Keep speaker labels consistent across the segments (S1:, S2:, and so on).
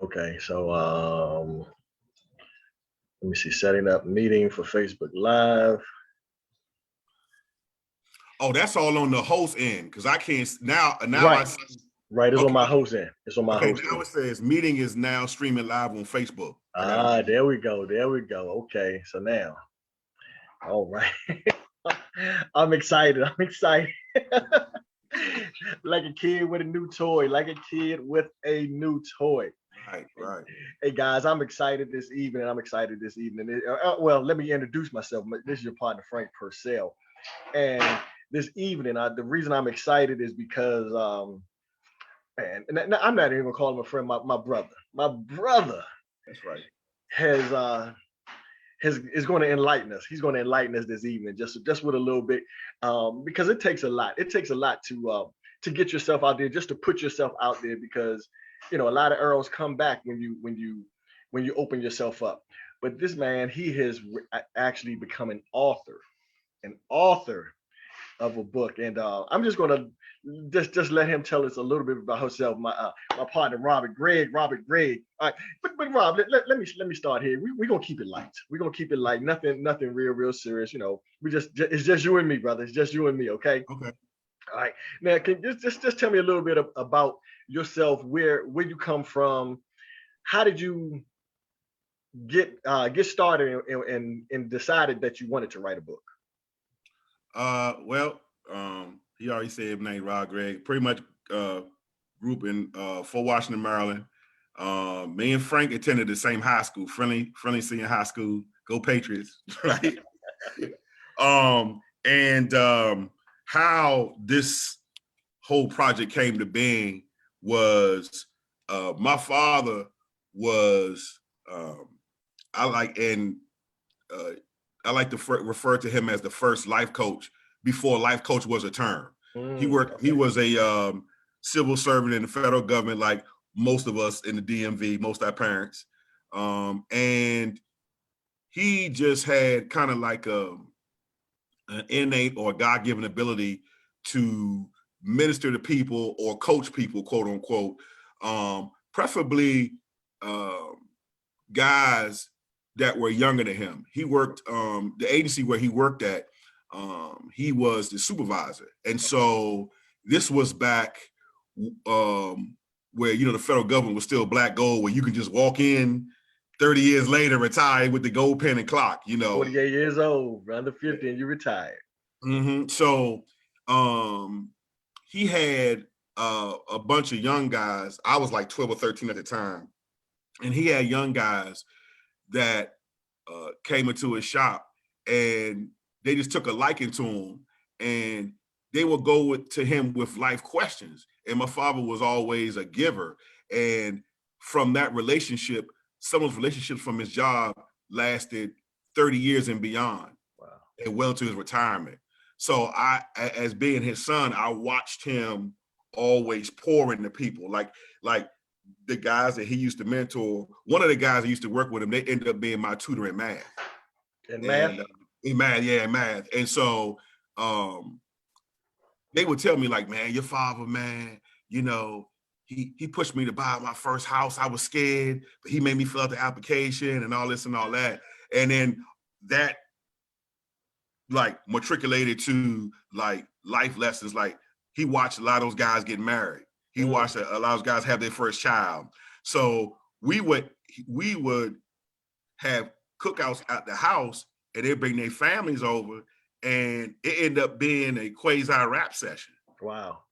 S1: Okay, so let me see. Setting up meeting for Facebook Live.
S2: Oh, that's all on the host end because I can't now.
S1: Right, right. It's
S2: Okay.
S1: on my host end. It's on my host
S2: Now
S1: end.
S2: it says meeting is now streaming live on Facebook.
S1: There we go. There we go. Okay, so now, all right. I'm excited. I'm excited. Like a kid with a new toy. Like a kid with a new toy.
S2: Right.
S1: Hey guys, I'm excited this evening. Well, let me introduce myself. This is your partner, Frank Purcell. And this evening, the reason I'm excited is because, man, and I'm not even gonna call him a friend. My brother. My brother.
S2: That's right.
S1: Is going to enlighten us. He's going to enlighten us this evening, just with a little bit, because it takes a lot. It takes a lot to get yourself out there, just to put yourself out there, because a lot of arrows come back when you open yourself up. But this man, he has actually become an author of a book, and I'm just gonna just let him tell us a little bit about himself. My partner Robert Gregg. All right, but Rob, let me start here. We gonna keep it light. We're gonna keep it light. Nothing real serious. It's just you and me, brother. It's just you and me. Okay.
S2: Okay.
S1: All right. Now, can you just tell me a little bit about yourself, where you come from, how did you get started and decided that you wanted to write a book?
S2: Well, he already said my name, Rod Gregg. Pretty much group in Fort Washington, Maryland. Me and Frank attended the same high school, friendly senior high school. Go Patriots, right? How this whole project came to being was my father was I like to refer to him as the first life coach before life coach was a term. He was a civil servant in the federal government, like most of us in the DMV, most of our parents. And he just had kind of like an innate or God-given ability to minister to people or coach people, quote unquote, preferably guys that were younger than him. He worked, the agency where he worked at, he was the supervisor. And so this was back where, the federal government was still black gold, where you can just walk in 30 years later, retire with the gold pen and clock,
S1: 48 years old, under 50, and you retired.
S2: Mm-hmm. So he had a bunch of young guys. I was like 12 or 13 at the time. And he had young guys that came into his shop, and they just took a liking to him, and they would go to him with life questions. And my father was always a giver. And from that relationship, some of those relationships from his job lasted 30 years and beyond.
S1: Wow.
S2: And well into his retirement. So I, as being his son, I watched him always pour into people. Like the guys that he used to mentor, one of the guys that used to work with him, they ended up being my tutor in math.
S1: In math?
S2: In math. And so they would tell me, like, man, your father, man, he pushed me to buy my first house. I was scared, but he made me fill out the application and all this and all that. And then that like matriculated to like life lessons. Like he watched a lot of those guys get married. He watched a lot of those guys have their first child. So we would have cookouts at the house, and they'd bring their families over, and it ended up being a quasi rap session.
S1: Wow.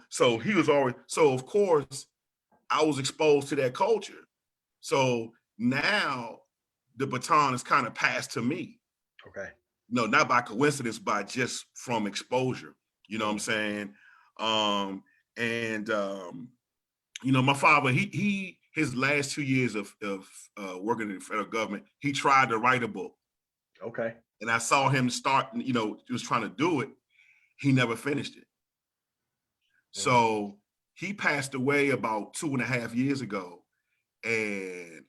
S2: So he was always, so of course I was exposed to that culture. So now the baton is kind of passed to me.
S1: Okay.
S2: No, not by coincidence, but just from exposure. You know what I'm saying? My father, his last 2 years of working in the federal government, he tried to write a book.
S1: Okay.
S2: And I saw him start, he was trying to do it. He never finished it. So he passed away about 2.5 years ago. And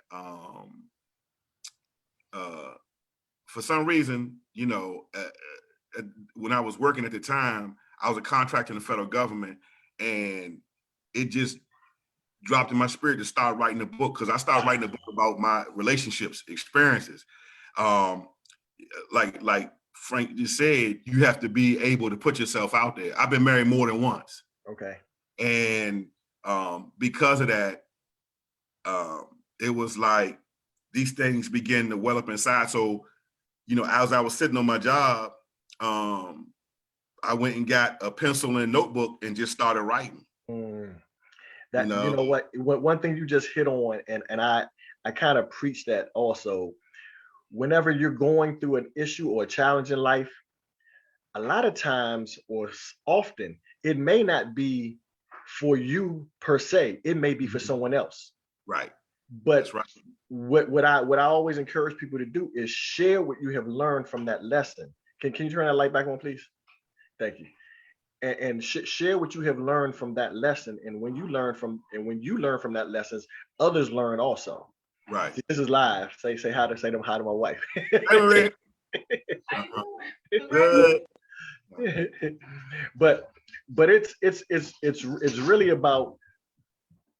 S2: for some reason, when I was working at the time, I was a contractor in the federal government, and it just dropped in my spirit to start writing a book, because I started writing a book about my relationships experiences. Like Frank just said, you have to be able to put yourself out there. I've been married more than once.
S1: Okay.
S2: And because of that, it was like these things began to well up inside. So, as I was sitting on my job, I went and got a pencil and notebook and just started writing.
S1: That, you know what, one thing you just hit on, and I kind of preach that also. Whenever you're going through an issue or a challenge in life, a lot of times or often, it may not be for you per se. It may be for someone else.
S2: Right.
S1: But
S2: that's right.
S1: What I always encourage people to do is share what you have learned from that lesson. Can you turn that light back on, please? Thank you. And share what you have learned from that lesson. And when you learn from that lessons, others learn also.
S2: Right.
S1: See, this is live. Say hi to my wife. But it's really about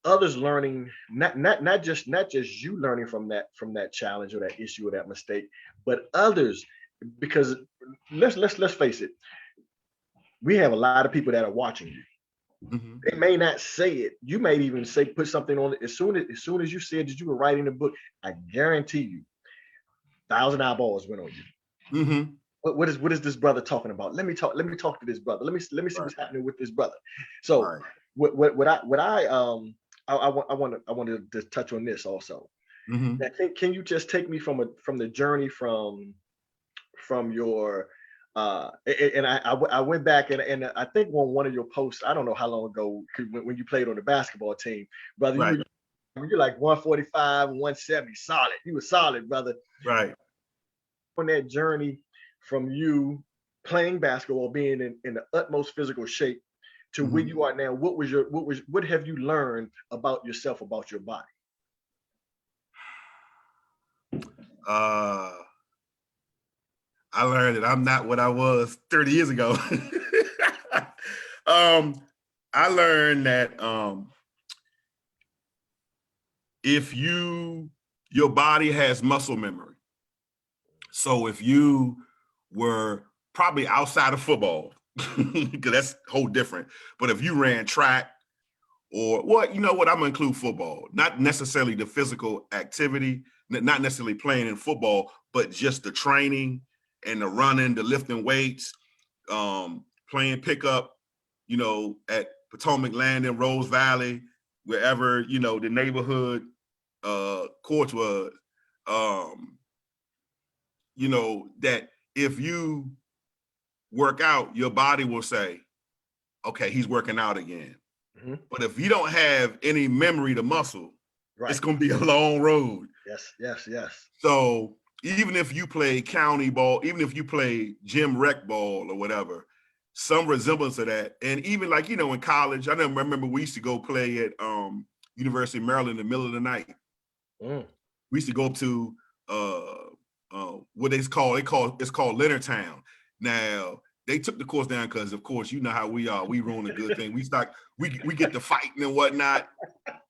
S1: others learning, not just you learning from that challenge or that issue or that mistake, but others, because let's face it, we have a lot of people that are watching you. They may not say it. You may even put something on it. As soon as you said that you were writing a book, I guarantee you 1,000 eyeballs went on you. What is this brother talking about? Let me talk to this brother. Let me see what's happening with this brother. So what I want to touch on this also. I think, can you just take me from the journey from your and I went back and I think on one of your posts, I don't know how long ago, when you played on the basketball team, brother, you're like 145, 170, solid. You were solid, brother.
S2: Right.
S1: On that journey from you playing basketball, being in the utmost physical shape, to where you are now, what have you learned about yourself, about your body?
S2: I learned that I'm not what I was 30 years ago. I learned that if your body has muscle memory. So if you were probably outside of football, because that's whole different. But if you ran track, or I'm gonna include football, not necessarily the physical activity, not necessarily playing in football, but just the training and the running, the lifting weights, playing pickup, at Potomac Landing, Rose Valley, wherever, the neighborhood courts was, that if you work out, your body will say, okay, he's working out again. But if you don't have any memory to muscle, it's going to be a long road.
S1: Yes.
S2: So even if you play county ball, even if you play gym rec ball or whatever, some resemblance of that. And even like, in college, I remember we used to go play at University of Maryland in the middle of the night. We used to go up to what it's called Leonardtown. Now, they took the course down because, of course, you know how we are. We ruin a good thing. We get to fighting and whatnot.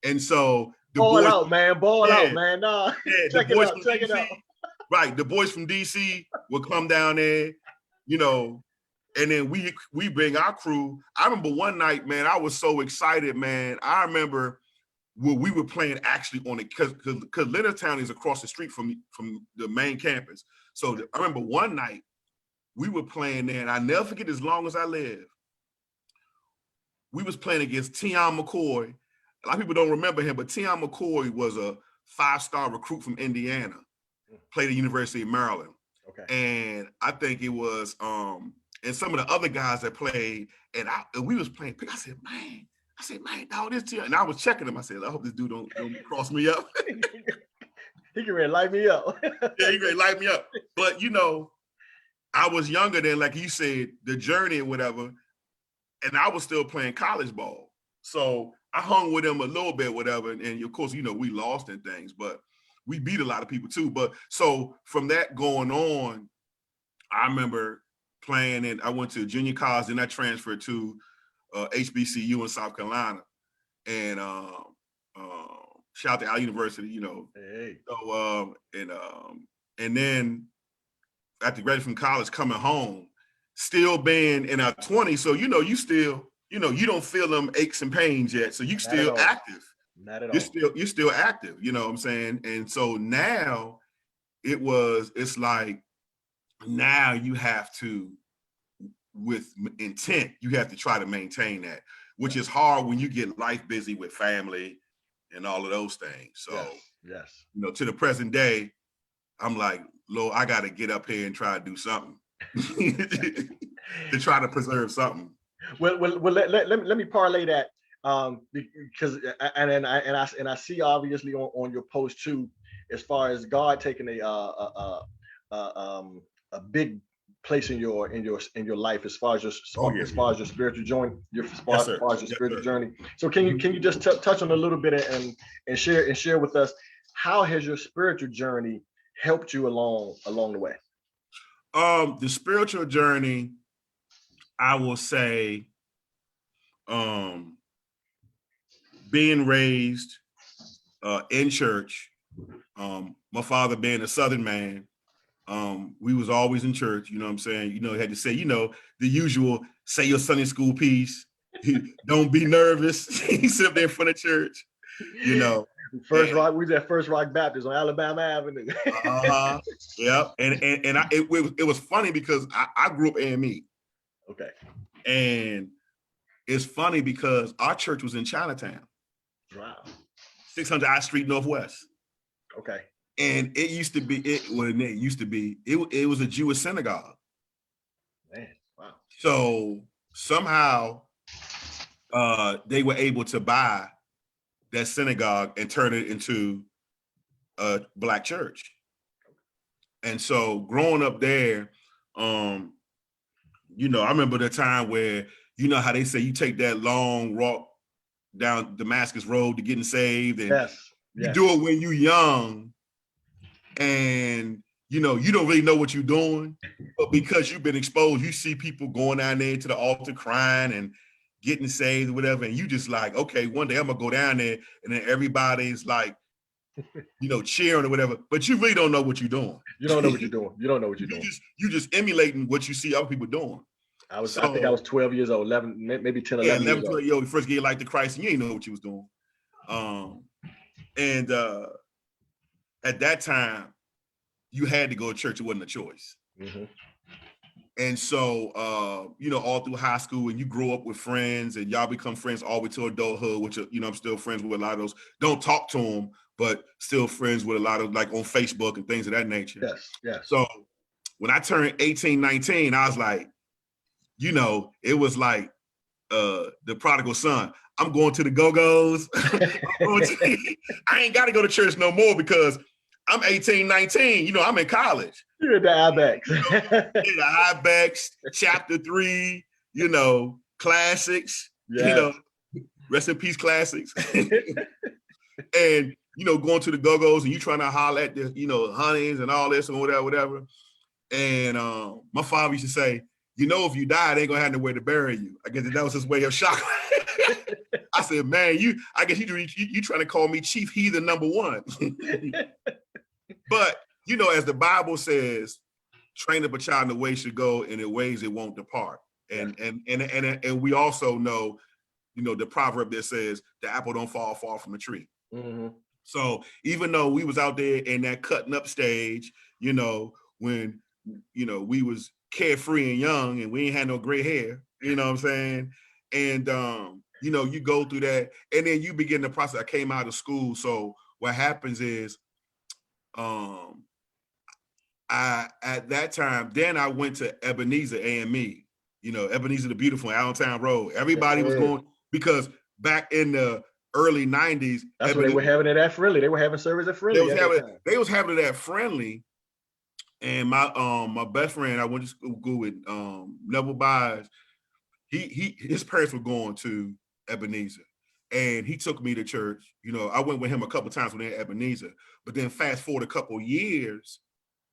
S2: And so the
S1: ball
S2: boys
S1: out, man. Ball out, man. No, check it out.
S2: Right, the boys from DC would come down there, and then we bring our crew. I remember one night, man, I was so excited, man. I remember when we were playing actually on it, because Leonardtown is across the street from the main campus. So I remember one night we were playing there, and I never forget as long as I live. We was playing against Tion McCoy. A lot of people don't remember him, but Tion McCoy was a 5-star recruit from Indiana, played at the University of Maryland.
S1: Okay.
S2: And I think it was, and some of the other guys that played, and we was playing pick. I said, man, dog, this Tion. And I was checking him. I said, I hope this dude don't cross me up.
S1: He can really light me up.
S2: Yeah, he can really light me up. But, I was younger than, like you said, the journey or whatever, and I was still playing college ball. So I hung with him a little bit, whatever. And of course, we lost in things, but we beat a lot of people too. But so from that going on, I remember playing, and I went to junior college, and I transferred to HBCU in South Carolina. And Shout out to our university, you know.
S1: Hey.
S2: So and then after graduating from college, coming home, still being in our 20s. So you still, you don't feel them aches and pains yet. So you still active.
S1: Not at all.
S2: You're still active, you know what I'm saying? And so now it's like now you have to, with intent, you have to try to maintain that, which is hard when you get life busy with family and all of those things. So,
S1: yes.
S2: To the present day, I'm like, Lord, I got to get up here and try to do something to try to preserve something.
S1: Well, let me parlay that, because and I see obviously on your post too, as far as God taking a big place in your life as far as your as far as your spiritual journey, spiritual journey. So can you just touch on a little bit and share with us, how has your spiritual journey helped you along the way?
S2: The spiritual journey, I will say, being raised in church, my father being a Southern man, we was always in church, you know what I'm saying? Had to say, the usual, say your Sunday school piece, don't be nervous. He sit up there in front of church,
S1: First Rock, we was at First Rock Baptist on Alabama Avenue.
S2: Yeah. And it was funny because I grew up AME.
S1: Okay.
S2: And it's funny because our church was in Chinatown.
S1: Wow.
S2: 600 I Street Northwest.
S1: Okay.
S2: And it used to be, it was a Jewish synagogue.
S1: Man, wow.
S2: So somehow they were able to buy that synagogue and turn it into a Black church. And so growing up there, I remember the time where, how they say you take that long walk down Damascus Road to getting saved, and you do it when you're young, and you don't really know what you're doing, but because you've been exposed, you see people going down there to the altar crying and getting saved or whatever, and you just like, okay, one day I'm gonna go down there, and then everybody's like, cheering or whatever, but you really don't know what you're doing.
S1: You don't know what you're doing.
S2: You just emulating what you see other people doing.
S1: I think I was 12 years old, 11, maybe 10, 11 years
S2: 12,
S1: old.
S2: You first get like to Christ and you ain't know what you was doing. And at that time, you had to go to church. It wasn't a choice.
S1: Mm-hmm.
S2: And so, all through high school, and you grow up with friends and y'all become friends all the way to adulthood, which, I'm still friends with a lot of those. Don't talk to them, but still friends with a lot of, like, on Facebook and things of that nature.
S1: Yes.
S2: So when I turned 18, 19, I was like, it was like the prodigal son. I'm going to the Go-Go's. I ain't got to go to church no more because I'm 18, 19. I'm in college.
S1: You're at the Ibex.
S2: The Ibex, Chapter 3, classics, rest in peace classics. And, going to the Go-Go's and you trying to holler at the, honeys and all this and whatever. And my father used to say, if you die, they ain't gonna have nowhere to bury you. I guess that was his way of shocking. I said, man, I guess you trying to call me Chief Heathen #1. But, as the Bible says, train up a child in the way should go, and in ways it won't depart. And we also know, the proverb that says the apple don't fall far from the tree.
S1: Mm-hmm.
S2: So even though we was out there in that cutting up stage, when, we was carefree and young and we ain't had no gray hair, you know what I'm saying? And, you go through that and then you begin the process. I came out of school. So what happens is, at that time, then I went to Ebenezer AME, Ebenezer the Beautiful, Allentown Road. Everybody was going, because back in the early 90s.
S1: That's when they were having it at Friendly. They were having service at Friendly.
S2: They was having it at Friendly. And my best friend I went to school with, Neville Byes, his parents were going to Ebenezer, and he took me to church. I went with him a couple times when they had Ebenezer, but then fast forward a couple years,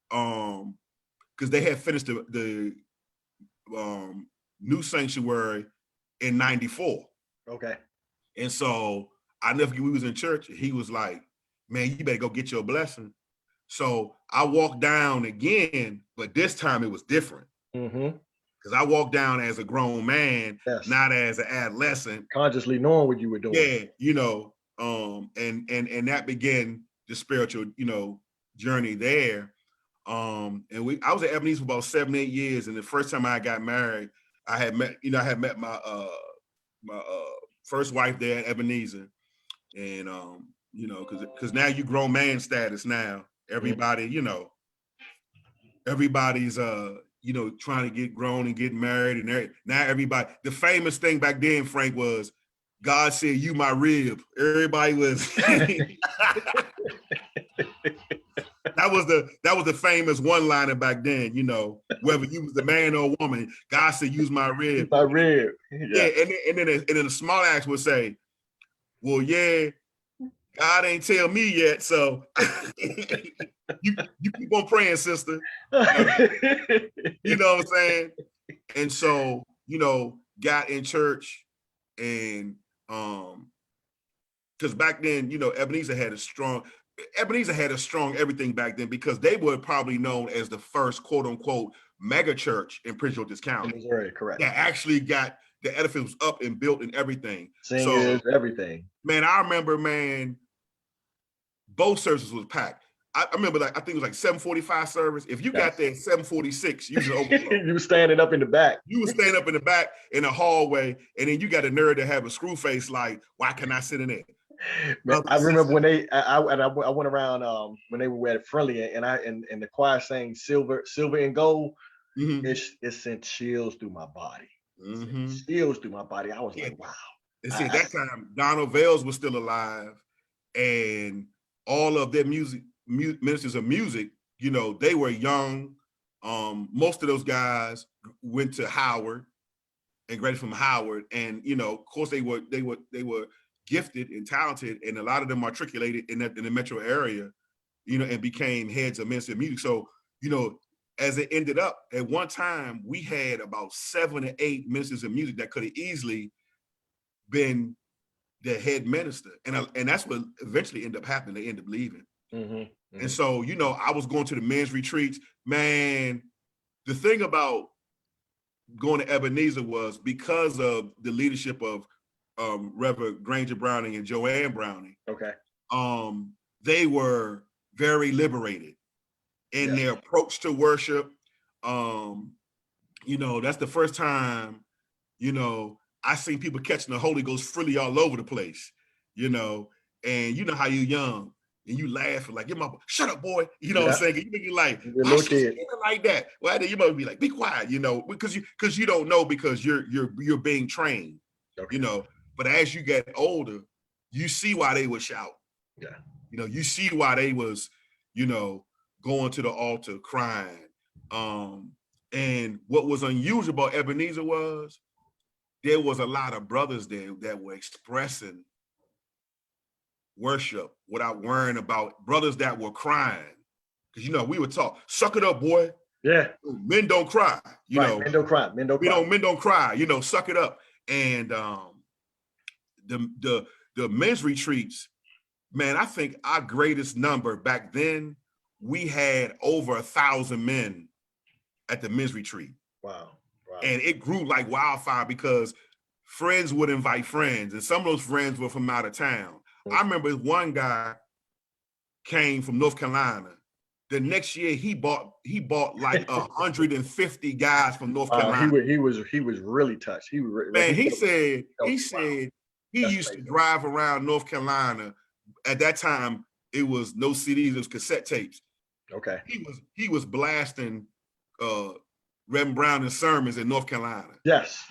S2: because they had finished the new sanctuary in '94.
S1: Okay.
S2: And so I never forget, we was in church, and he was like, man, you better go get your blessing. So I walked down again, but this time it was different. Because I walked down as a grown man, not as an adolescent.
S1: Consciously knowing what you were doing.
S2: Yeah, you know, and that began the spiritual, you know, journey there. And I was at Ebenezer for about 7-8 years. And the first time I got married, I had met my first wife there at Ebenezer. And you know, because now you grown man status now. Everybody, you know, everybody's you know, trying to get grown and get married, and now everybody. The famous thing back then, Frank, was God said, "You my rib." Everybody was. That was the famous one-liner back then. You know, whether you was the man or a woman, God said, "Use my rib."
S1: My rib.
S2: Yeah, and then a small ass would say, "Well, yeah, God ain't tell me yet, so you keep on praying, sister." You know what I'm saying? And so, you know, got in church, and because back then, you know, Ebenezer had a strong everything back then, because they were probably known as the first quote unquote mega church in Prince George's County.
S1: Missouri, correct.
S2: That actually got the edifice was up and built and everything.
S1: Singers, everything.
S2: Man, I remember, man, both services was packed. I remember, like, I think it was like 7:45 service. If you got there at 7:46, you was overflow.
S1: You were standing up in the back.
S2: You were standing up in the back in the hallway, and then you got a nerd to have a screw face like, why can I sit in there?
S1: Man, I remember when I went around when they were at Friendly, and the choir sang Silver and Gold. It sent chills through my body. Chills through my body. I was like, wow.
S2: And see, at that time, Donald Vales was still alive, and all of their ministers of music, you know, they were young. Most of those guys went to Howard and graduated from Howard, and you know, of course, they were gifted and talented, and a lot of them matriculated in the metro area, you know, and became heads of ministry of music. So, you know, as it ended up, at one time, we had about 7 or 8 ministers of music that could have easily been the head minister, and that's what eventually ended up happening. They ended up leaving. And so, you know, I was going to the men's retreats. Man, the thing about going to Ebenezer was because of the leadership of Reverend Granger Browning and Joanne Browning.
S1: Okay.
S2: They were very liberated in their approach to worship. You know, that's the first time, you know, I seen people catching the Holy Ghost freely all over the place, you know, and you know how you young and you laugh like, your mama, shut up, boy. You know what I'm saying? You make it like, like that. Well, you might be like, be quiet, you know, because you don't know, because you're being trained, you know. But as you get older, you see why they would shout. Yeah. You know, you see why they was, you know, going to the altar crying. And what was unusual about Ebenezer was there was a lot of brothers there that were expressing worship without worrying about, brothers that were crying. Because, you know, we would talk, suck it up, boy.
S1: Yeah.
S2: Men don't cry. You know,
S1: men don't cry. Men don't cry.
S2: Men don't cry. You know, suck it up. And the men's retreats, man, I think our greatest number back then, we had over 1,000 men at the men's retreat.
S1: Wow.
S2: And it grew like wildfire because friends would invite friends, and some of those friends were from out of town. I remember one guy came from North Carolina. The next year he bought like 150 guys from North Carolina.
S1: He was really touched.
S2: He said he used to drive around North Carolina. At that time, it was no CDs, it was cassette tapes.
S1: Okay.
S2: He was blasting Reverend Browning's sermons in North Carolina.
S1: Yes.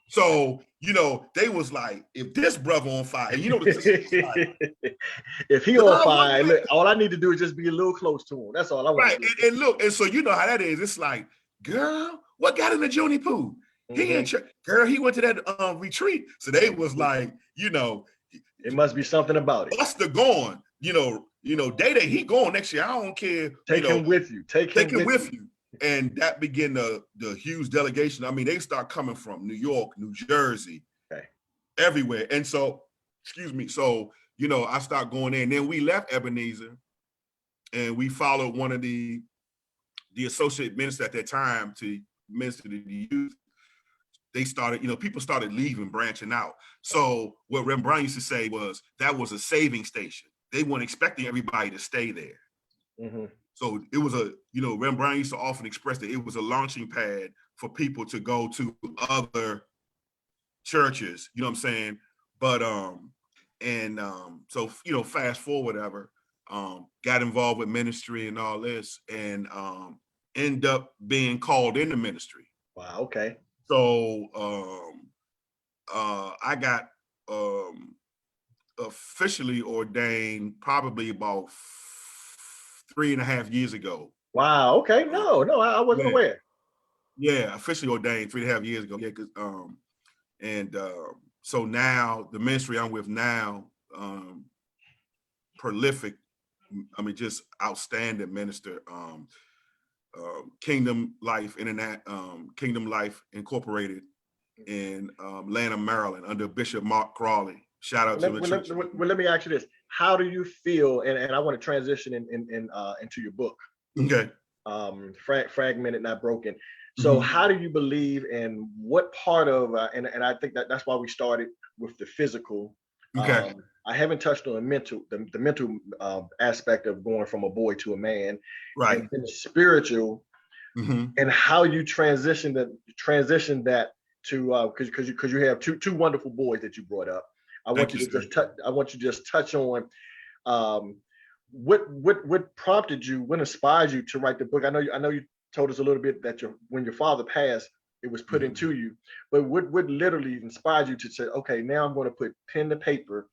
S2: So, you know, they was like, if this brother on fire, and you know,
S1: if he on fire, look, all I need to do is just be a little close to him. That's all I want.
S2: Right. And look, and so you know how that is. It's like, girl, what got in the Juni Poo? He in church. Girl, he went to that retreat. So they was like, you know,
S1: it must be something about it.
S2: Buster going, you know, Day he going next year. I don't care.
S1: Take him with you. Take him with you.
S2: And that began the huge delegation. I mean, they start coming from New York, New Jersey, everywhere. And so, excuse me. So, I started going there. And then we left Ebenezer and we followed one of the associate ministers at that time to minister to the youth. They started, people started leaving, branching out. So what Reverend Brown used to say was that was a saving station. They weren't expecting everybody to stay there.
S1: Mm-hmm.
S2: So it was Reverend Brown used to often express that it was a launching pad for people to go to other churches, you know what I'm saying? But, so, fast forward, whatever, got involved with ministry and all this and end up being called into ministry.
S1: Wow, okay.
S2: So I got officially ordained probably about 3.5 years ago.
S1: Wow, okay. No, I wasn't aware.
S2: Yeah, officially ordained 3.5 years ago. Yeah, so now the ministry I'm with now, prolific, just outstanding minister, Kingdom Life Incorporated in Atlanta, Maryland, under Bishop Mark Crawley. Shout out to him.
S1: Well, let me ask you this: how do you feel? And I want to transition into your book.
S2: Okay.
S1: Fragmented Not Broken. So how do you believe, and what part of and I think that's why we started with the physical.
S2: Okay.
S1: I haven't touched on the mental aspect of going from a boy to a man,
S2: right?
S1: And then the spiritual, and how you transition that to because you have two wonderful boys that you brought up. I want you to just touch on what prompted you, what inspired you to write the book. I know you told us a little bit that when your father passed, it was put into you, but what literally inspired you to say, okay, now I'm going to put pen to paper.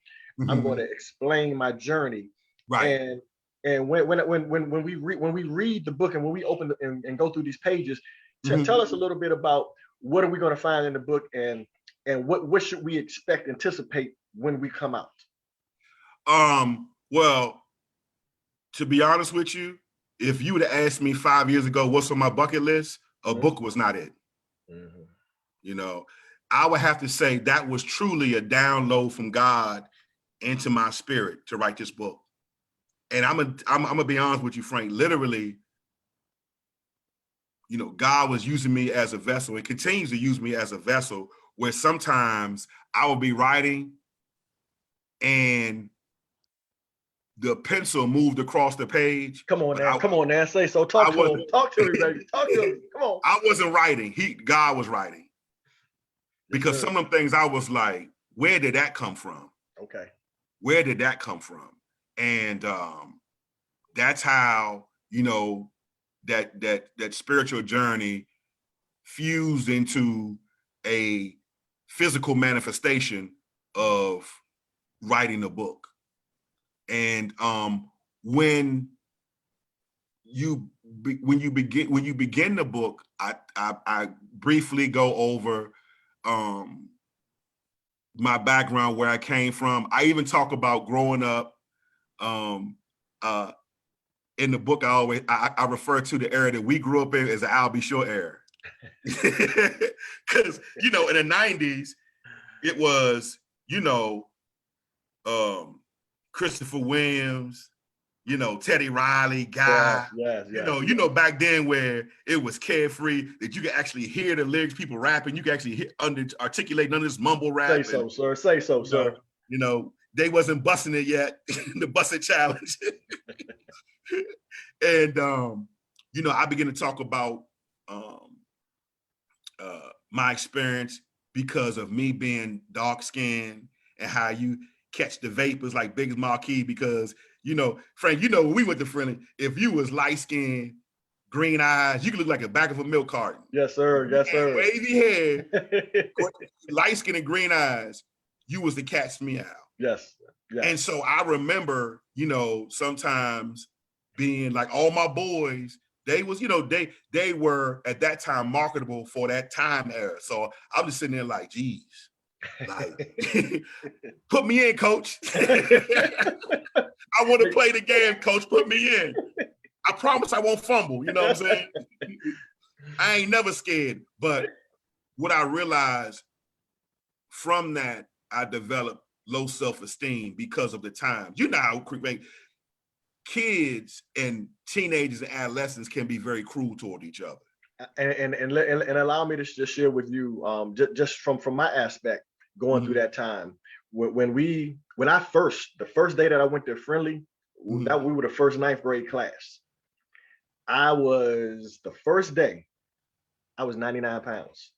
S1: I'm going to explain my journey.
S2: Right.
S1: And when we read the book and when we open and go through these pages, tell us a little bit about what are we going to find in the book, and what should we anticipate when we come out?
S2: Well, to be honest with you, if you would have asked me 5 years ago what's on my bucket list, a book was not it. I would have to say that was truly a download from God into my spirit to write this book. And I'm gonna be honest with you, Frank. Literally, God was using me as a vessel and continues to use me as a vessel, where sometimes I will be writing and the pencil moved across the page.
S1: Come on now, say so. Talk to me, baby. Talk to me. Come on.
S2: I wasn't writing. God was writing. Because some of them things I was like, where did that come from?
S1: Okay.
S2: Where did that come from? And that's how, that spiritual journey fused into a physical manifestation of writing a book. And when you begin the book, I briefly go over my background, where I came from. I even talk about growing up. In the book, I refer to the era that we grew up in as the I'll Be Sure era, because in the 90s, it was Christopher Williams, Teddy Riley, Guy.
S1: Yes.
S2: Back then where it was carefree, that you could actually hear the lyrics, people rapping, you could actually articulate none of this mumble rap.
S1: Say so, sir.
S2: They wasn't busting it yet, the busting challenge. And I began to talk about my experience because of me being dark skinned, and how you catch the vapors like Big Marquis, because Frank, when we went to Friendly, if you was light skinned, green eyes, you could look like the back of a milk carton.
S1: Yes, sir.
S2: Wavy hair, light skin and green eyes, you was the cat's meow.
S1: Yes.
S2: And so I remember, sometimes being like, all my boys, they was, they were at that time marketable for that time era. So I'm just sitting there like, geez, like, put me in, coach. I want to play the game, coach. Put me in. I promise I won't fumble. You know what I'm saying? I ain't never scared. But what I realized from that, I developed low self-esteem because of the time. You know how kids and teenagers and adolescents can be very cruel toward each other.
S1: And allow me to just share with you, just from my aspect, going through that time. When I the first day that I went to Friendly, that we were the first 9th grade class. The first day, I was 99 pounds.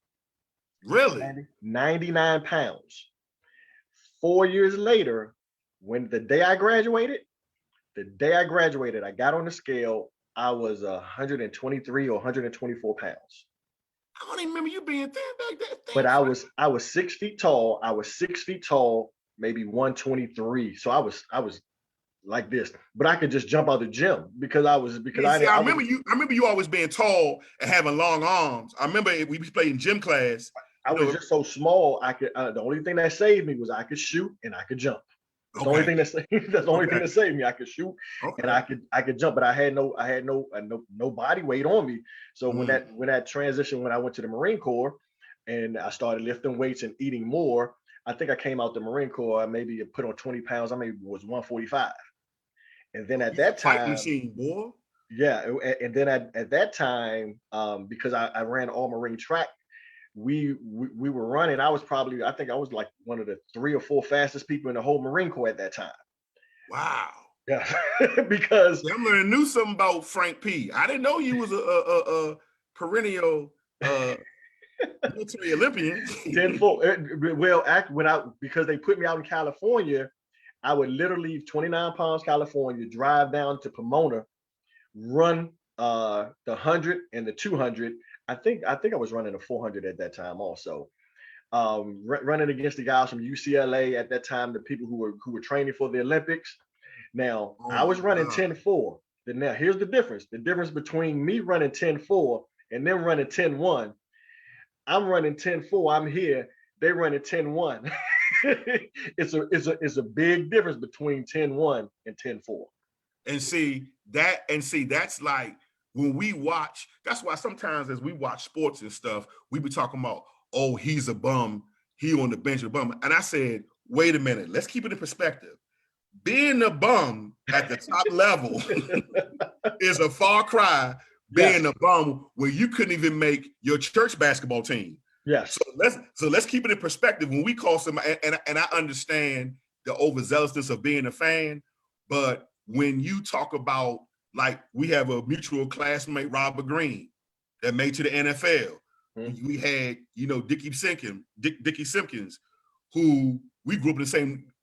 S2: Really?
S1: 99 pounds. 4 years later, the day I graduated, I got on the scale, I was 123 or 124 pounds.
S2: I don't even remember you being thin back then.
S1: But I was 6 feet tall. I was 6 feet tall, maybe 123. So I was like this, but I could just jump out the gym because I remember
S2: you always being tall and having long arms. I remember we played in gym class.
S1: I was just so small. I could. The only thing that saved me was I could shoot and I could jump. That's the only thing that saved me. I could shoot and I could jump, but I had no body weight on me. So when that transition, when I went to the Marine Corps and I started lifting weights and eating more, I think I came out the Marine Corps, I maybe put on 20 pounds. I maybe was 145. And then at that time,
S2: machine, boy.
S1: Yeah. And then at that time, because I ran all Marine track, we were running. I think I was like one of the 3 or 4 fastest people in the whole Marine Corps at that time.
S2: Wow.
S1: Yeah. Because
S2: I'm learning new something about Frank P. I didn't know you was a perennial military Olympian.
S1: 10-4. Well, because they put me out in California, I would literally leave 29 pounds California, drive down to Pomona, run the 100 and the 200. I think I was running a 400 at that time also. Running against the guys from UCLA at that time, the people who were training for the Olympics. Now, I was running 10-4. Now, here's the difference. The difference between me running 10-4 and them running 10-1. I'm running 10-4. I'm here. They running 10-1. It's a big difference between 10-1 and 10-4.
S2: And see that's like when we watch. That's why sometimes as we watch sports and stuff, we be talking about, oh, he's a bum, he on the bench a bum. And I said, wait a minute, let's keep it in perspective. Being a bum at the top level is a far cry. Being a bum where you couldn't even make your church basketball team.
S1: Yes.
S2: So let's keep it in perspective. When we call somebody, and I understand the overzealousness of being a fan, but when you talk about, like, we have a mutual classmate, Robert Green, that made to the NFL. We had, Dickie Simpkins, who we grew up in the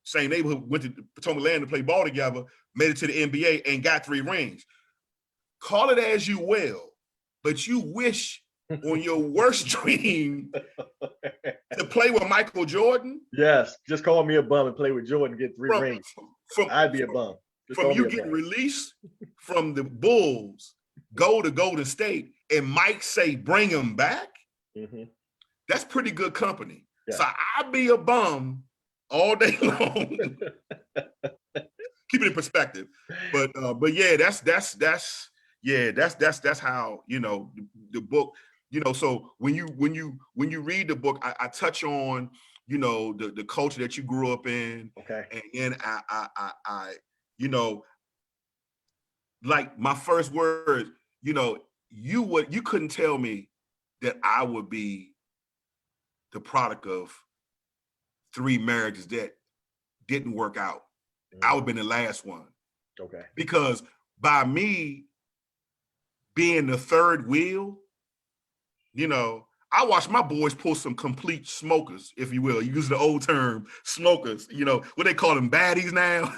S2: same neighborhood, went to Potomac Land to play ball together, made it to the NBA and got 3 rings. Call it as you will, but you wish on your worst dream to play with Michael Jordan.
S1: Yes, just call me a bum and play with Jordan, get 3 rings. I'd be a bum.
S2: From you getting released from the Bulls, go to Golden State, and Mike say, bring him back. That's pretty good company. Yeah. So I'd be a bum all day long. Keep it in perspective. But yeah, that's how, the book, so when you read the book, I touch on, the culture that you grew up in.
S1: Okay.
S2: And then I like my first word, you couldn't tell me that I would be the product of 3 marriages that didn't work out. I would have been the last one.
S1: Okay.
S2: Because by me being the third wheel, I watched my boys pull some complete smokers, if you will. You use the old term, smokers. What they call them, baddies now.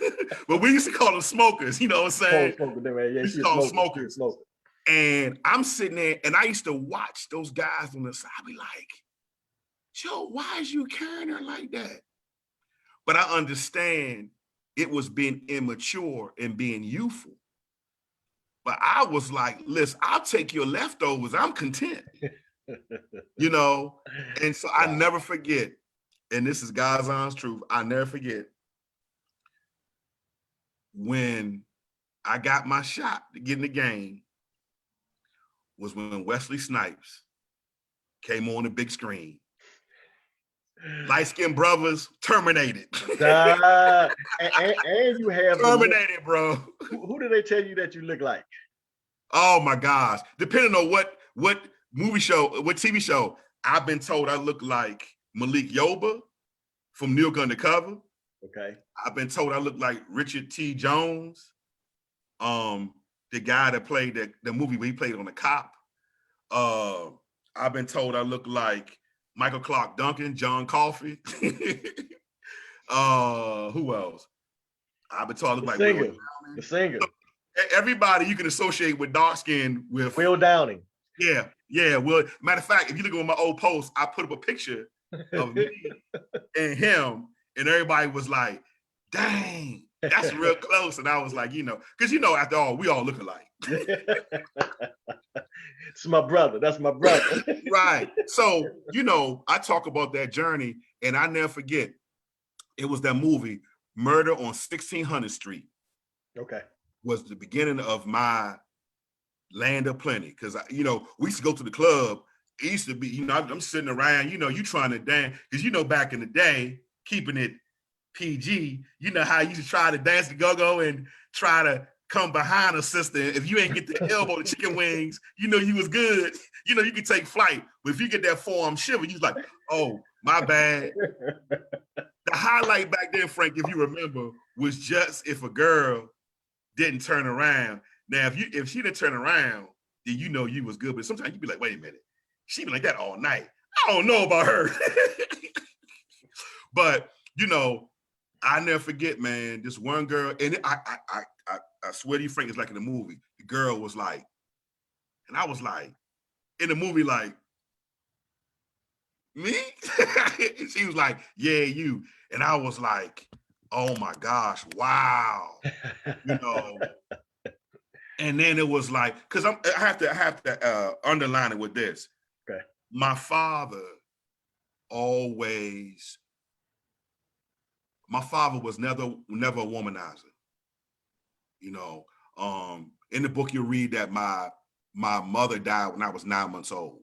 S2: But we used to call them smokers. You know what I'm saying?
S1: We
S2: used to call them smokers. And I'm sitting there, and I used to watch those guys on the side. I'd be like, Joe, why is you carrying her like that? But I understand it was being immature and being youthful. But I was like, listen, I'll take your leftovers. I'm content. And so I never forget, and this is God's honest truth, I never forget when I got my shot to get in the game was when Wesley Snipes came on the big screen. Light-skinned brothers terminated.
S1: And you have the look.
S2: Terminated, bro.
S1: Who do they tell you that you look like?
S2: Oh my gosh. Depending on what movie show, what TV show, I've been told I look like Malik Yoba from New York Undercover.
S1: Okay.
S2: I've been told I look like Richard T. Jones, the guy that played the movie where he played on the cop. I've been told I look like Michael Clark Duncan, John Coffey. Who else? I've been told I look like
S1: the singer.
S2: Everybody you can associate with dark skin with
S1: Will Downing.
S2: Yeah. Well, matter of fact, if you look at my old post, I put up a picture of me and him, and everybody was like, dang, that's real close. And I was like, because after all, we all look alike.
S1: It's my brother. That's my brother.
S2: Right. So, I talk about that journey, and I never forget, it was that movie, Murder on 1600 Street.
S1: Okay.
S2: Was the beginning of my land of plenty. Because, we used to go to the club. It used to be, I'm sitting around, you trying to dance. Because, back in the day, keeping it PG, how you used to try to dance the go-go and try to come behind a sister. If you ain't get the elbow, the chicken wings, you was good. You could take flight. But if you get that forearm shiver, you was like, oh, my bad. The highlight back then, Frank, if you remember, was just if a girl didn't turn around. Now, if she didn't turn around, then you was good. But sometimes you'd be like, wait a minute. She be like that all night. I don't know about her. But, I never forget, man, this one girl, and I swear to you, Frank, it's like in the movie. The girl was like, and I was like, in the movie, like, me? And she was like, yeah, you. And I was like, oh my gosh, wow. And then it was like, because I have to underline it with this.
S1: Okay.
S2: My father was never a womanizer. In the book you read that my mother died when I was 9 months old.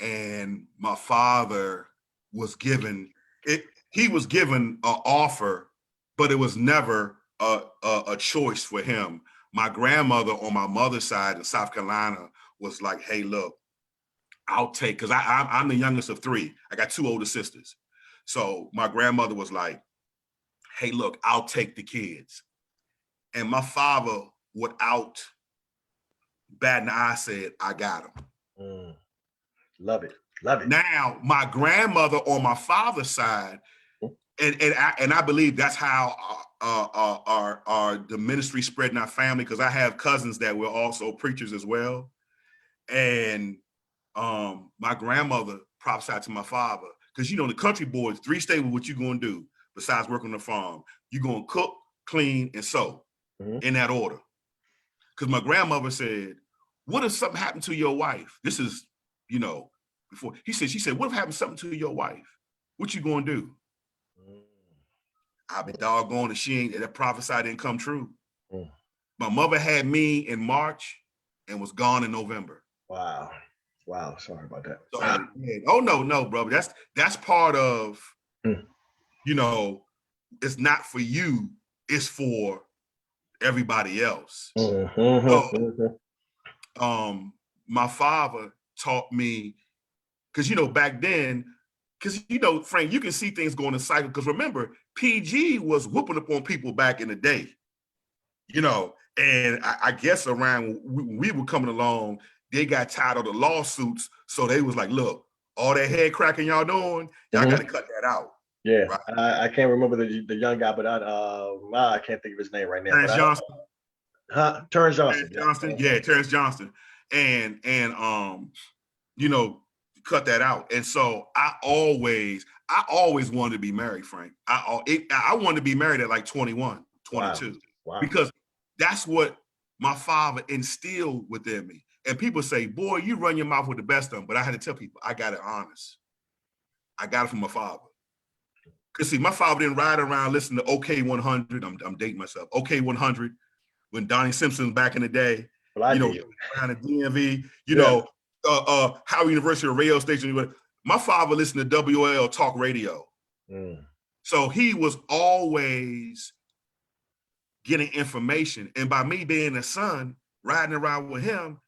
S2: And my father was given it. He was given an offer, but it was never a choice for him. My grandmother on my mother's side in South Carolina was like, hey, look, I'll take, because I'm the youngest of three. I got two older sisters. So my grandmother was like, hey, look, I'll take the kids. And my father, without batting an eye, said, I got them.
S1: Love it.
S2: Now, my grandmother on my father's side, and I believe that's how the ministry spread in our family, because I have cousins that were also preachers as well. And my grandmother prophesied to my father, because the country boys, 3 staples, what you gonna do besides work on the farm? You're gonna cook, clean, and sew, in that order. Because my grandmother said, what if something happened to your wife? This is, before she said, what if happened something to your wife? What you gonna do? I'll be doggone if that prophesy didn't come true. My mother had me in March and was gone in November.
S1: Wow. Sorry about that.
S2: So, oh no, brother. That's part of, it's not for you, it's for everybody else. So, my father taught me, because back then, because Frank, you can see things going in cycle. Because remember, PG was whooping up on people back in the day. And I guess around we were coming along, they got tired of the lawsuits, so they was like, look, all that head cracking y'all doing, y'all got to cut that out.
S1: Yeah, right? I can't remember the young guy, but I can't think of his name right now.
S2: Terrence Johnson.
S1: Terrence Johnson.
S2: Terrence Johnson. And cut that out. And so I always wanted to be married, Frank. I wanted to be married at like 21, 22.
S1: Wow.
S2: Because that's what my father instilled within me. And people say, boy, you run your mouth with the best of them. But I had to tell people, I got it honest. I got it from my father. Because see, my father didn't ride around listening to OK 100. I'm dating myself. OK 100, when Donnie Simpson back in the day, around the DMV, Howard University radio station. my father listened to WL talk radio.
S1: Mm.
S2: So he was always getting information. And by me being a son, riding around with him,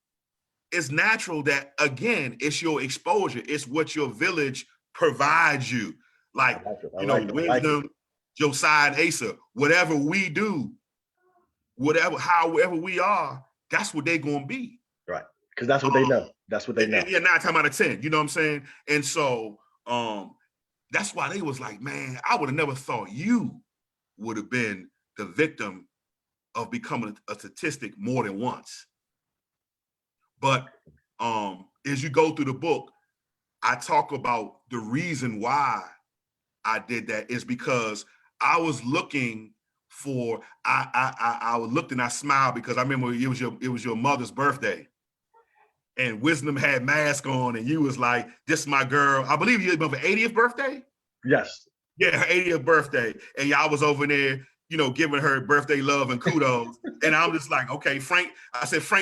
S2: it's natural that, again, it's your exposure. It's what your village provides you. Like, wisdom, Josiah and Asa, whatever we do, however we are, that's what they're going to be.
S1: Right. Because that's what they know. That's what they know.
S2: Yeah, 9 times out of 10, you know what I'm saying? And so that's why they was like, man, I would have never thought you would have been the victim of becoming a statistic more than once. But as you go through the book, I talk about the reason why I did that is because I was looking for, I looked and I smiled because I remember it was your mother's birthday. And Wisdom had mask on and you was like, this is my girl. I believe you remember 80th birthday?
S1: Yes.
S2: Yeah, her 80th birthday. And y'all was over there, giving her birthday love and kudos. And I'm just like, okay, Frank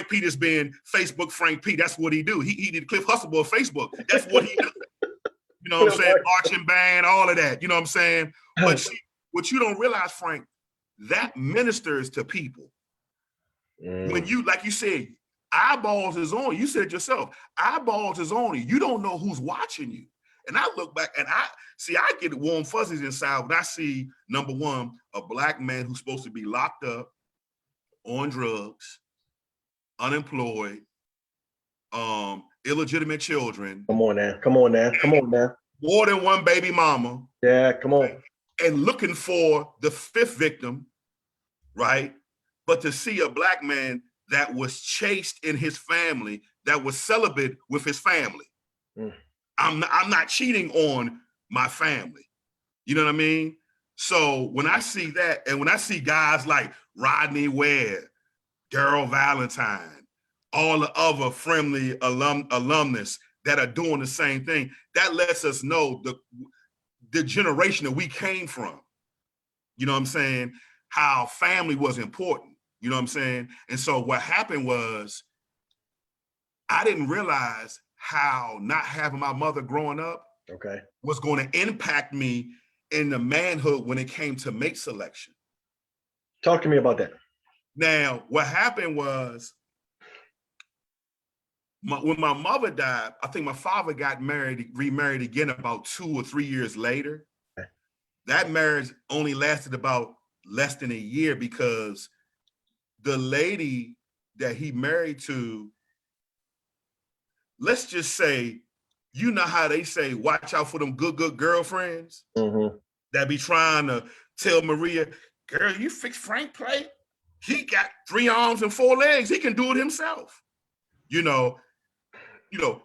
S2: Peter's being Facebook Frank Pete. That's what he do. He did Cliff Huxtable of Facebook. That's what he do. You know what I'm saying? Marching band, all of that. You know what I'm saying? But what you don't realize, Frank, that ministers to people. When you, like you said, eyeballs is on you. You said it yourself. Eyeballs is on you. You don't know who's watching you. And I look back and I get warm fuzzies inside when I see, number one, a black man who's supposed to be locked up, on drugs, unemployed, illegitimate children.
S1: Come on now.
S2: More than one baby mama.
S1: Yeah, come on.
S2: And looking for the fifth victim, right? But to see a black man that was chaste in his family, that was celibate with his family. Mm. I'm not cheating on my family. You know what I mean? So when I see that, and when I see guys like Rodney Ware, Daryl Valentine, all the other friendly alumnus that are doing the same thing, that lets us know the generation that we came from. You know what I'm saying? How family was important. You know what I'm saying? And so what happened was, I didn't realize how not having my mother growing up was going to impact me in the manhood when it came to mate selection.
S1: Talk to me about that.
S2: Now, what happened was, when my mother died, I think my father got remarried again about 2 or 3 years later. Okay. That marriage only lasted about less than a year because the lady that he married to, let's just say, you know how they say, watch out for them good girlfriends that be trying to tell Maria, girl, you fix Frank plate? He got 3 arms and 4 legs. He can do it himself.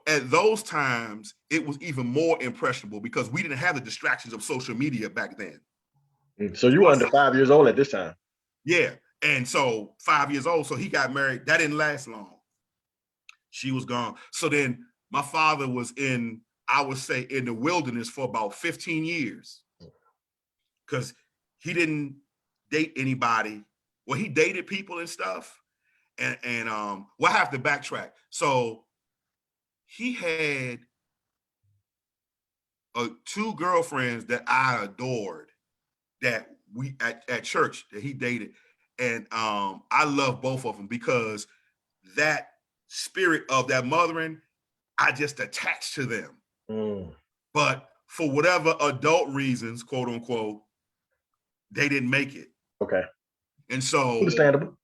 S2: At those times, it was even more impressionable because we didn't have the distractions of social media back then.
S1: So you were under 5 years old at this time?
S2: Yeah. And so 5 years old, so he got married. That didn't last long. She was gone. So then my father was in the wilderness for about 15 years because he didn't date anybody. Well, he dated people and stuff. And we'll have to backtrack. So he had 2 girlfriends that I adored that we at church that he dated. And I love both of them because that spirit of that mothering, I just attached to them. But for whatever adult reasons, quote unquote, they didn't make it.
S1: Okay.
S2: And so
S1: understandable.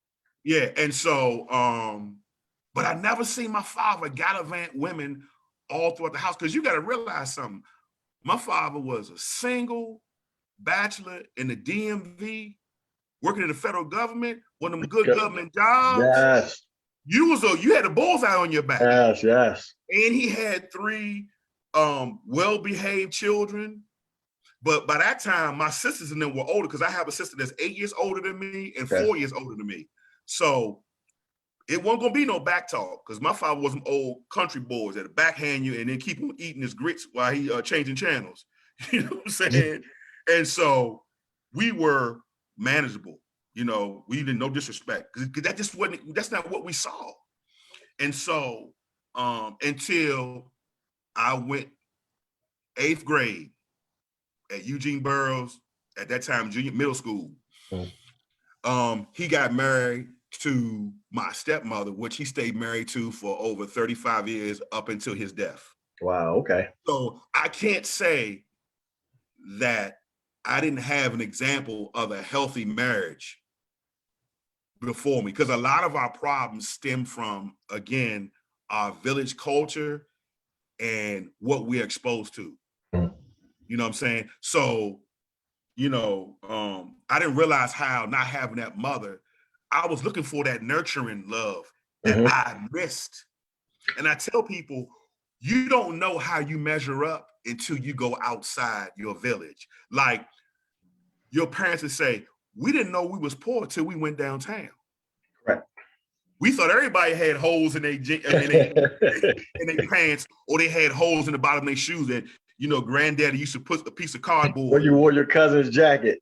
S2: Yeah. And so but I never seen my father gallivant women all throughout the house, because you got to realize something. My father was a single bachelor in the DMV, working in the federal government, one of them good government jobs.
S1: Yes.
S2: You had a bullseye on your back.
S1: Yes.
S2: And he had 3 well-behaved children. But by that time, my sisters and them were older, because I have a sister that's 8 years older than me and 4 years older than me. So it wasn't gonna be no back talk, because my father was some old country boys that'd backhand you and then keep him eating his grits while he changing channels. You know what I'm saying? And so we were manageable. We didn't, no disrespect, because that just wasn't, that's not what we saw. And so until I went 8th grade at Eugene Burroughs, at that time, middle school. He got married to my stepmother, which he stayed married to for over 35 years up until his death.
S1: Wow, okay.
S2: So I can't say that I didn't have an example of a healthy marriage before me, because a lot of our problems stem from, again, our village culture and what we're exposed to. You know what I'm saying? So, I didn't realize how not having that mother, I was looking for that nurturing love that I missed. And I tell people, you don't know how you measure up until you go outside your village. Like, your parents would say, we didn't know we was poor till we went downtown.
S1: Right.
S2: We thought everybody had holes in their pants, or they had holes in the bottom of their shoes that, granddaddy used to put a piece of cardboard.
S1: Or you wore your cousin's jacket.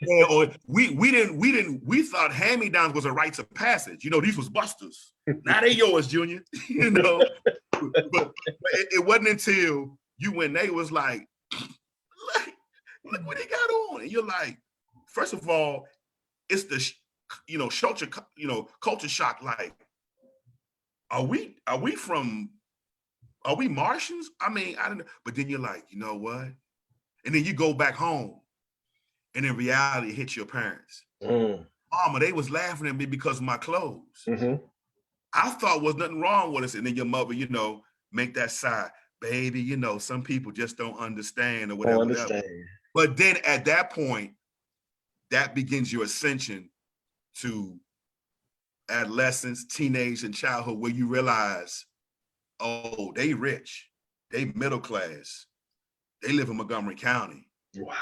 S2: Yeah, or we thought hand-me-downs was a rites of passage. These was busters. Now they yours, Junior. But it wasn't until you went, they was like, look what they got on. And you're like, first of all, it's the culture shock. Like, are we Martians? I mean, I don't know. But then you're like, you know what? And then you go back home, and in reality, it hits your parents. Mama, they was laughing at me because of my clothes. I thought was nothing wrong with us. And then your mother, make that sigh, baby, some people just don't understand or whatever. But then at that point, that begins your ascension to adolescence, teenage, and childhood, where you realize, oh, they rich, they middle class, they live in Montgomery County.
S1: Wow.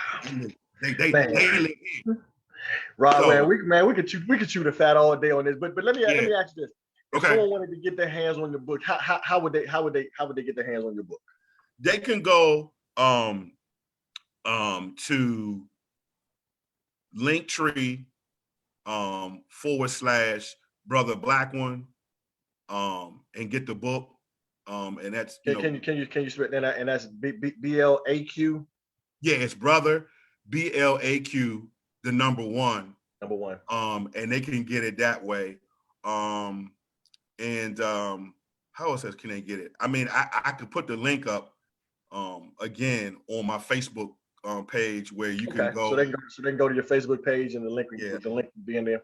S2: They live here.
S1: Right, so, we could chew the fat all day on this, but let me ask you this: if someone wanted to get their hands on your book, how would they get their hands on your book?
S2: They can go to Linktree /Brother Black One and get the book. And that's
S1: can you split that out? And that's BLAQ.
S2: Yeah, it's Brother BLAQ, the number one. And they can get it that way. How else can they get it? I mean, I could put the link up again on my Facebook page where you can go.
S1: So they can go to your Facebook page, and the link will be in there.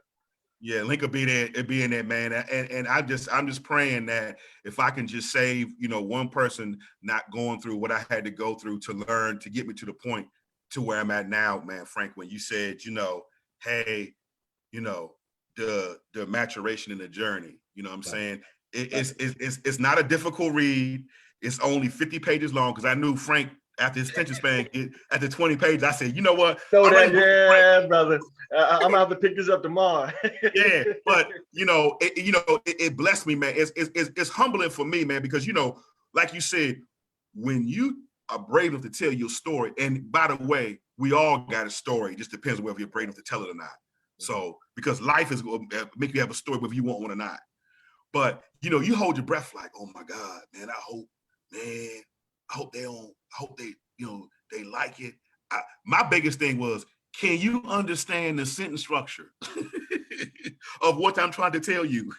S2: Yeah, link will be there. It'll be in there, man. And I'm just praying that if I can just save, one person not going through what I had to go through to learn to get me to the point to where I'm at now, man. Frank, when you said, hey, the maturation in the journey, what I'm saying? It's not a difficult read. It's only 50 pages long, because I knew Frank, after his attention span, at the 20 pages, I said, you know what?
S1: Brother. I'm gonna have to pick this up tomorrow.
S2: Yeah, but it blessed me, man. It's humbling for me, man, because like you said, when you are brave enough to tell your story, and by the way, we all got a story. It just depends on whether you're brave enough to tell it or not. So, because life is going to make you have a story whether you want one or not. But you hold your breath like, oh my God, man, I hope they like it. My biggest thing was, can you understand the sentence structure of what I'm trying to tell you?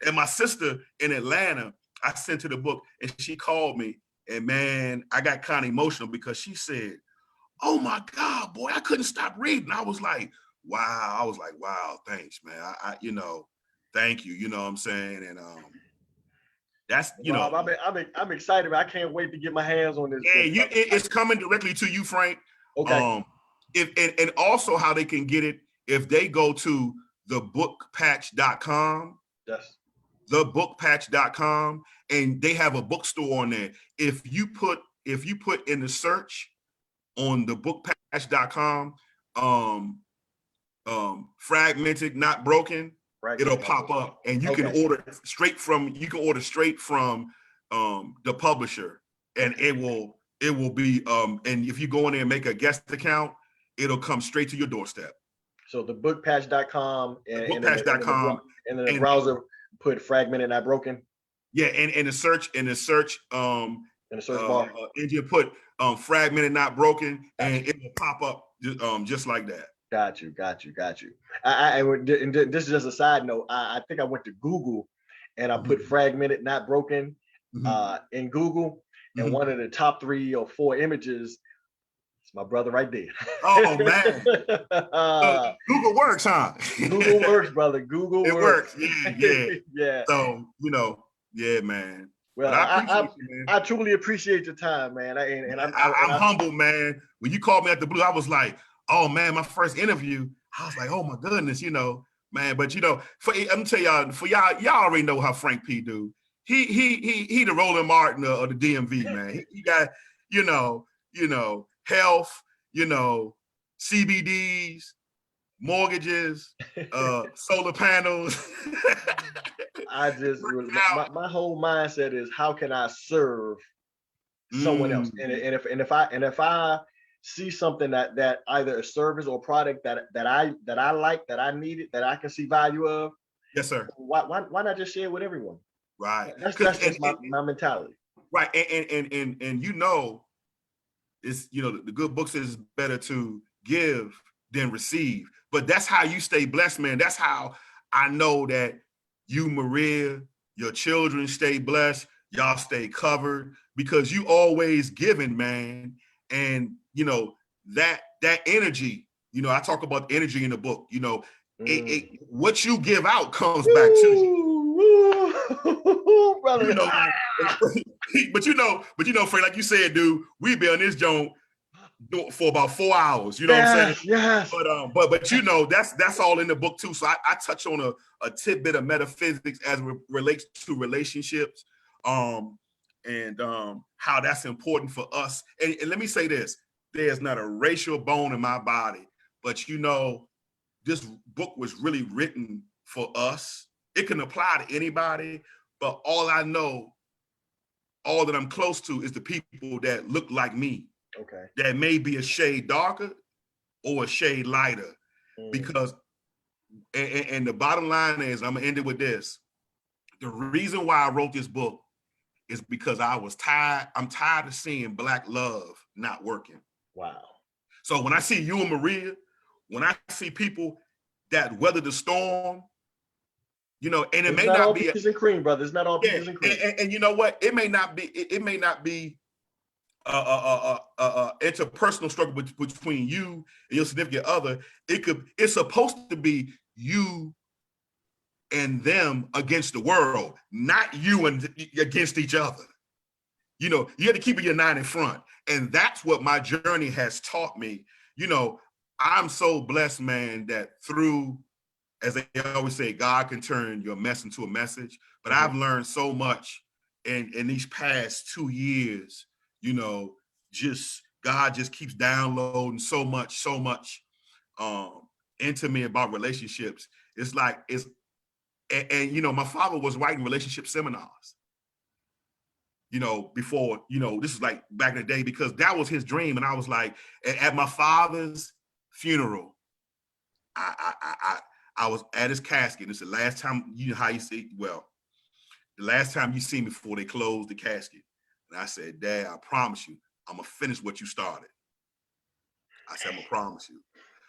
S2: And my sister in Atlanta, I sent her the book, and she called me, and man, I got kind of emotional because she said, oh my God, boy, I couldn't stop reading. I was like, wow. Thanks, man. I thank you. You know what I'm saying? And that's
S1: I'm excited. I can't wait to get my hands on this.
S2: Yeah, it's coming directly to you, Frank.
S1: Okay.
S2: And also how they can get it, if they go to thebookpatch.com.
S1: Yes.
S2: Thebookpatch.com, and they have a bookstore on there. If you put in the search on thebookpatch.com, Fragmented Not Broken, it'll pop up, and you can order straight from the publisher, and it will be and if you go in there and make a guest account, it'll come straight to your doorstep.
S1: So thebookpatch.com and in the
S2: and
S1: browser put Fragmented Not Broken.
S2: Yeah, and in the search
S1: in the search bar.
S2: engine, put Fragmented Not Broken,
S1: Gotcha.
S2: and it will pop up just like that.
S1: Got you. And this is just a side note. I think I went to Google and I put Fragmented Not Broken in Google, and one of the top 3 or 4 images, it's my brother right there.
S2: Oh man. Google works, huh?
S1: Google works, brother. Google works.
S2: Yeah. So, yeah, man.
S1: Well,
S2: but I appreciate you, man.
S1: I truly appreciate your time, man.
S2: I'm humble, man. When you called me at the blue, I was like, oh man, my first interview. I was like, oh my goodness, man. But I'm gonna tell y'all, for y'all already know how Frank P do. He the Roland Martin of the DMV, man. He got, health, CBDs, mortgages, solar panels.
S1: I just my whole mindset is, how can I serve someone else? And if I see something that either a service or product that I like, that I needed, that I can see value of,
S2: yes, sir.
S1: Why not just share it with everyone?
S2: Right.
S1: That's just my mentality.
S2: Right. And it's the good book says it's better to give than receive. But that's how you stay blessed, man. That's how I know that you, Maria, your children stay blessed. Y'all stay covered, because you always giving, man. And that energy, I talk about energy in the book. What you give out comes back to you.
S1: Brother.
S2: But Frank, like you said, dude, we be on this joint for about 4 hours. You know what I'm saying?
S1: Yes.
S2: But that's all in the book too. So I touch on a tidbit of metaphysics as it relates to relationships, and how that's important for us. And let me say this: there's not a racial bone in my body, but this book was really written for us. It can apply to anybody, but all I know, all that I'm close to, is the people that look like me.
S1: Okay.
S2: That may be a shade darker or a shade lighter. Because, and the bottom line is, I'm gonna end it with this. The reason why I wrote this book is because I'm tired of seeing Black love not working.
S1: Wow.
S2: So when I see you and Maria, when I see people that weather the storm, and it may not be
S1: peaches and cream, brother. It's not all peaches and cream.
S2: And you know what? It may not be interpersonal struggle between you and your significant other. It's supposed to be you and them against the world, not you and against each other. You have to keep your 9 in front. And that's what my journey has taught me. I'm so blessed, man, that through, as they always say, God can turn your mess into a message. But I've learned so much in these past 2 years. God just keeps downloading so much into me about relationships. And my father was writing relationship seminars, before, this is like back in the day, because that was his dream. And I was like, at my father's funeral, I was at his casket. It's the last time, how you see, the last time you see me before they closed the casket. And I said, Dad, I promise you, I'm gonna finish what you started. I said, I'm gonna promise you.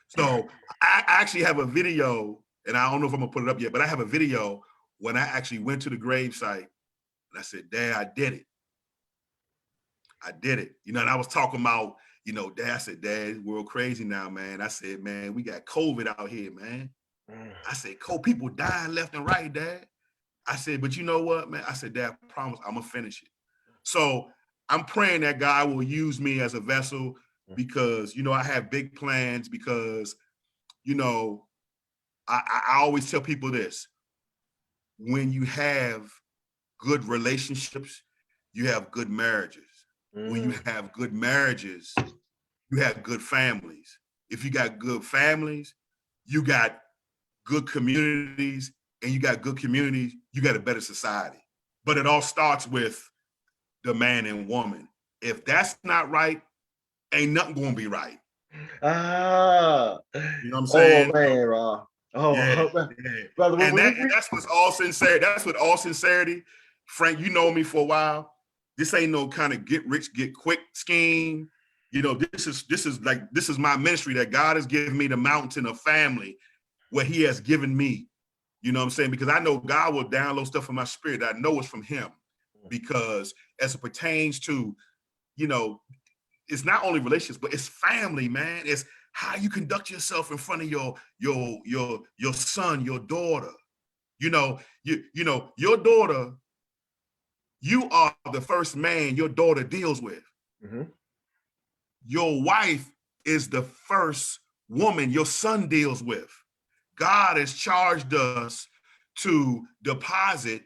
S2: So I actually have a video, and I don't know if I'm gonna put it up yet, but I have a video when I actually went to the gravesite, and I said, Dad, I did it. And I was talking about, Dad, I said, Dad, world crazy now, man. I said, man, we got COVID out here, man. I said, people dying left and right, Dad. I said, but you know what, man? I said, Dad, I promise I'm gonna finish it. So I'm praying that God will use me as a vessel, because, I have big plans, because, I always tell people this: when you have good relationships, you have good marriages. When you have good marriages, you have good families. If you got good families, you got good communities, and you got good communities, you got a better society. But it all starts with the man and woman. If that's not right, ain't nothing gonna be right. You know what I'm saying?
S1: Oh man, Rob.
S2: Yeah.
S1: Brother.
S2: And that's what's all sincerity. That's what all sincerity. Frank, you know me for a while. This ain't no kind of get rich, get quick scheme. You know, this is my ministry that God has given me, the mountain of family where he has given me. You know what I'm saying? Because I know God will download stuff in my spirit that I know is from him. Because as it pertains to, you know, it's not only relationships, but it's family, man. It's how you conduct yourself in front of your son, your daughter. You know, your daughter, you are the first man your daughter deals with.
S1: Mm-hmm.
S2: Your wife is the first woman your son deals with. God has charged us to deposit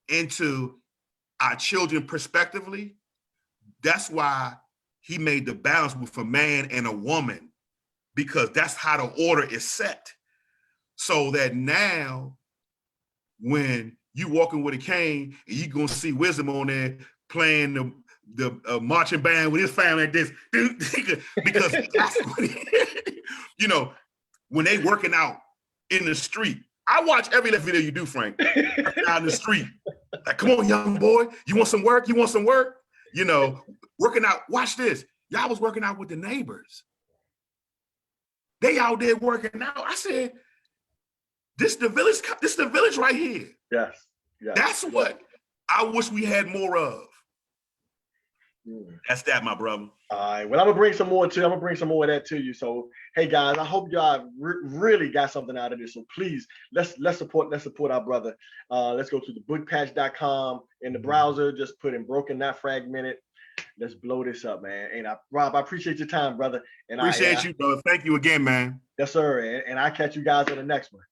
S2: into our children prospectively. That's why he made the balance with a man and a woman, because that's how the order is set. So that now when you walking with a cane and you gonna see Wisdom on there playing the marching band with his family like this, because that's what you know, when they working out in the street. I watch every video you do, Frank, out in the street. Like, come on, young boy, you want some work? You want some work? You know, working out. Watch this. Y'all was working out with the neighbors. They out there working out. I said, this the village right here.
S1: Yes.
S2: That's what I wish we had more of. That's that, my brother.
S1: All right. Well, I'm gonna bring some more too. I'm gonna bring some more of that to you. So, hey guys, I hope y'all really got something out of this. So please, let's support our brother. Let's go to the bookpatch.com in the browser. Just put in Broken Not Fragmented. Let's blow this up, man. And Rob, I appreciate your time, brother. And
S2: appreciate you, brother. Thank you again, man.
S1: Yes, sir. And I'll catch you guys in the next one.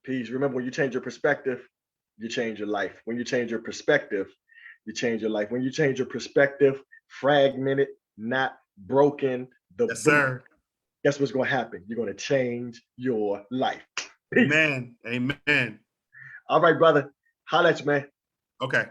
S1: Peace. Remember, when you change your perspective, you change your life. When you change your perspective, you change your life. When you change your perspective, fragmented, not broken.
S2: Yes, sir.
S1: Guess what's going to happen? You're going to change your life.
S2: Peace. Amen. Amen.
S1: All right, brother. Holla at you, man.
S2: Okay.